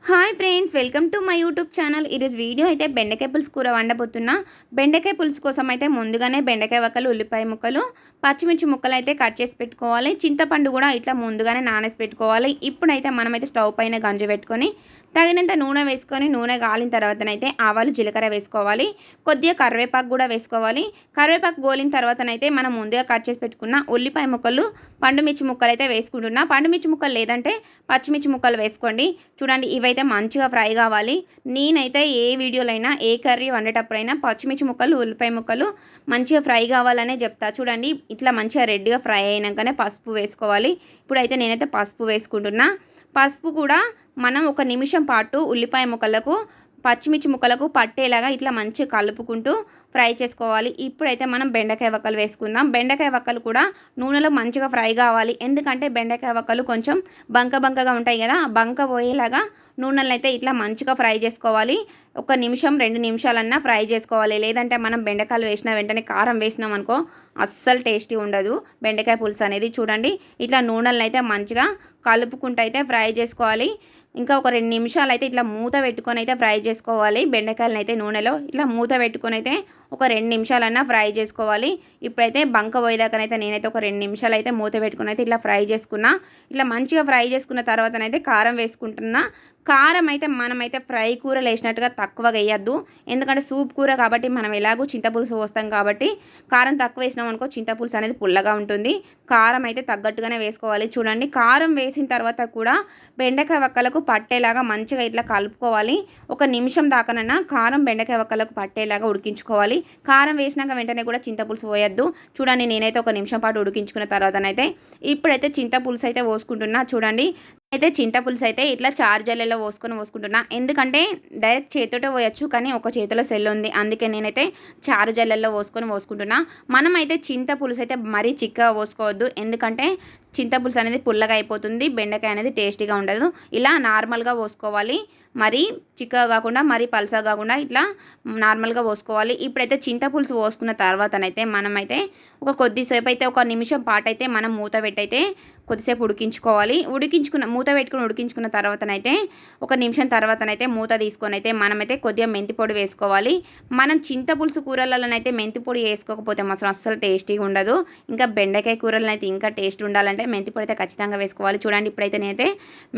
Hi friends, welcome to my YouTube channel. ఈరోజు video అయితే బెండకాయ పులుసు కూర వండబోతున్నా. బెండకాయ పులుసు కోసం అయితే ముందుగానే బెండకాయ వక్కలు, ఉల్లిపాయ ముక్కలు, పచ్చిమిర్చి ముక్కలు అయితే కట్ చేసి పెట్టుకోవాలి. చింతపండు కూడా ఇట్లా ముందుగానే నానేసి పెట్టుకోవాలి. ఇప్పుడైతే మనమైతే స్టవ్ పైన గంజు పెట్టుకొని తగినంత నూనె వేసుకొని నూనె గాలిన తర్వాతనైతే ఆవాలు, జీలకర్ర వేసుకోవాలి. కొద్దిగా కరివేపాకు కూడా వేసుకోవాలి. కరివేపాకు గోలిన తర్వాతనైతే మనం ముందుగా కట్ చేసి పెట్టుకున్న ఉల్లిపాయ ముక్కలు, పండుమిర్చి ముక్కలు అయితే వేసుకుంటున్నా. పండుమిర్చి ముక్కలు లేదంటే పచ్చిమిర్చి ముక్కలు వేసుకోండి. చూడండి, ఇవైతే మంచిగా ఫ్రై కావాలి. నేనైతే ఏ వీడియోలైనా ఏ కర్రీ వండేటప్పుడైనా పచ్చిమిర్చి ముక్కలు, ఉల్లిపాయ ముక్కలు మంచిగా ఫ్రై కావాలనే చెప్తా. చూడండి, ఇట్లా మంచిగా రెడ్గా ఫ్రై అయినాకనే పసుపు వేసుకోవాలి. ఇప్పుడైతే నేనైతే పసుపు వేసుకుంటున్నా. పసుపు కూడా మనం ఒక నిమిషం పాటు ఉల్లిపాయ ముక్కలకు, పచ్చిమిర్చి ముక్కలకు పట్టేలాగా ఇట్లా మంచిగా కలుపుకుంటూ ఫ్రై చేసుకోవాలి. ఇప్పుడైతే మనం బెండకాయ వక్కలు వేసుకుందాం. బెండకాయ వక్కలు కూడా నూనెలో మంచిగా ఫ్రై కావాలి. ఎందుకంటే బెండకాయ వక్కలు కొంచెం బంకగా ఉంటాయి కదా, ఆ బంక పోయేలాగా నూనెలను అయితే ఇట్లా మంచిగా ఫ్రై చేసుకోవాలి. ఒక నిమిషం 2 నిమిషాలన్నా ఫ్రై చేసుకోవాలి. లేదంటే మనం బెండకాయలు వేసిన వెంటనే కారం వేసినాం అనుకో అస్సలు టేస్టీ ఉండదు బెండకాయ పులుసు అనేది. చూడండి, ఇట్లా నూనెలను అయితే మంచిగా కలుపుకుంటూ అయితే ఫ్రై చేసుకోవాలి. ఇంకా ఒక 2 నిమిషాలు అయితే ఇట్లా మూత పెట్టుకొని అయితే ఫ్రై చేసుకోవాలి. బెండకాయలను అయితే నూనెలో ఇట్లా మూత పెట్టుకొని అయితే ఒక 2 నిమిషాలన్నా ఫ్రై చేసుకోవాలి. ఇప్పుడైతే బంక పోయేదాకనైతే నేనైతే ఒక 2 నిమిషాలు అయితే మూత పెట్టుకుని అయితే ఇట్లా ఫ్రై చేసుకున్నా. ఇట్లా మంచిగా ఫ్రై చేసుకున్న తర్వాతనైతే కారం వేసుకుంటున్నా. కారం అయితే మనమైతే ఫ్రై కూరలు వేసినట్టుగా తక్కువగా వేయద్దు. ఎందుకంటే సూప్ కూర కాబట్టి మనం ఎలాగూ చింతపులుసు పోస్తాం కాబట్టి కారం తక్కువ వేసినాం అనుకో చింతపులుసు అనేది పుల్లగా ఉంటుంది. కారం అయితే తగ్గట్టుగానే వేసుకోవాలి. చూడండి, కారం వేసిన తర్వాత కూడా బెండకాయ వక్కలకు పట్టేలాగా మంచిగా ఇట్లా కలుపుకోవాలి. ఒక నిమిషం దాకానన్నా కారం బెండకాయ వక్కలకు పట్టేలాగా ఉడికించుకోవాలి. కారం వేసినాక వెంటనే కూడా చింతపులుసు పోయొద్దు. చూడండి, నేనైతే ఒక నిమిషం పాటు ఉడికించుకున్న తర్వాతనైతే ఇప్పుడైతే చింతపులుసు అయితే పోసుకుంటున్నా. చూడండి, అయితే చింతపులుసు అయితే ఇట్లా చారు జల్లెలో పోసుకుంటున్నా. ఎందుకంటే డైరెక్ట్ చేతితో పోయొచ్చు, కానీ ఒక చేతిలో సెల్ ఉంది, అందుకే నేనైతే చారు జల్లెల్లో పోసుకుంటున్నా. మనమైతే చింతపులుసు అయితే మరీ చిక్కగా పోసుకోవద్దు. ఎందుకంటే చింతపులుసు అనేది పుల్లగా అయిపోతుంది, బెండకాయ అనేది టేస్టీగా ఉండదు. ఇలా నార్మల్గా పోసుకోవాలి. మరీ చిక్కగా కాకుండా మరీ పలసగా కాకుండా ఇట్లా నార్మల్గా పోసుకోవాలి. ఇప్పుడైతే చింతపులుసు పోసుకున్న తర్వాతనైతే మనమైతే ఒక కొద్దిసేపు అయితే ఒక నిమిషం పాటు అయితే మనం మూత పెట్టయితే కొద్దిసేపు ఉడికించుకోవాలి. మూత పెట్టుకుని ఉడికించుకున్న తర్వాతనైతే ఒక నిమిషం తర్వాతనైతే మూత తీసుకొని అయితే మనమైతే కొద్దిగా మెంతి పొడి వేసుకోవాలి. మనం చింతపులుసు కూరలలోనైతే మెంతి పొడి వేసుకోకపోతే మాత్రం అస్సలు టేస్టీగా ఉండదు. ఇంకా బెండకాయ కూరలను అయితే ఇంకా టేస్ట్ ఉండాలంటే మెంతి పొడి అయితే ఖచ్చితంగా వేసుకోవాలి. చూడండి, ఇప్పుడైతే నేనైతే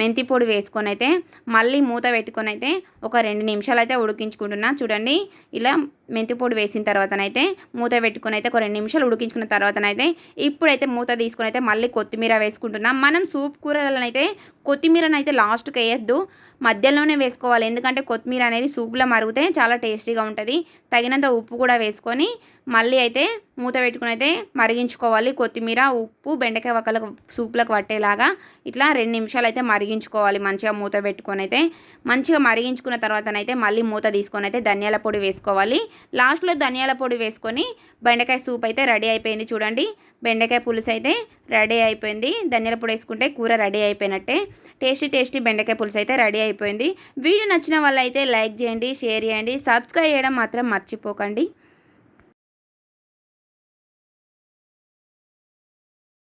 మెంతి పొడి వేసుకొని అయితే మళ్ళీ మూత పెట్టుకొని అయితే ఒక 2 నిమిషాలు అయితే ఉడికించుకుంటున్నా. చూడండి, ఇలా మెంతి పొడి వేసిన తర్వాతనైతే మూత పెట్టుకొని అయితే ఒక 2 నిమిషాలు ఉడికించుకున్న తర్వాతనైతే ఇప్పుడైతే మూత తీసుకొని అయితే మళ్ళీ కొత్తిమీర వేసుకుంటున్నాం. మనం సూప్ కూరలను అయితే కొత్తిమీరను అయితే లాస్ట్కి వేయద్దు, మధ్యలోనే వేసుకోవాలి. ఎందుకంటే కొత్తిమీర అనేది సూప్లో మరిగితే చాలా టేస్టీగా ఉంటుంది. తగినంత ఉప్పు కూడా వేసుకొని మళ్ళీ అయితే మూత పెట్టుకుని అయితే మరిగించుకోవాలి. కొత్తిమీర, ఉప్పు బెండకాయ వక్కలకు సూప్లకు పట్టేలాగా ఇట్లా 2 నిమిషాలు అయితే మరిగించుకోవాలి. మంచిగా మూత పెట్టుకొని అయితే మంచిగా మరిగించుకున్న తర్వాతనైతే మళ్ళీ మూత తీసుకొని అయితే ధనియాల పొడి వేసుకోవాలి. లాస్ట్లో ధనియాల పొడి వేసుకొని బెండకాయ సూప్ అయితే రెడీ అయిపోయింది. చూడండి, బెండకాయ పులుసు అయితే రెడీ అయిపోయింది. ధనియాల పొడి వేసుకుంటే కూర రెడీ అయిపోయినట్టే. టేస్టీ బెండకాయ పులుసు అయితే రెడీ అయిపోయింది. వీడియో నచ్చిన వాళ్ళైతే లైక్ చేయండి, షేర్ చేయండి, సబ్స్క్రైబ్ చేయడం మాత్రం మర్చిపోకండి.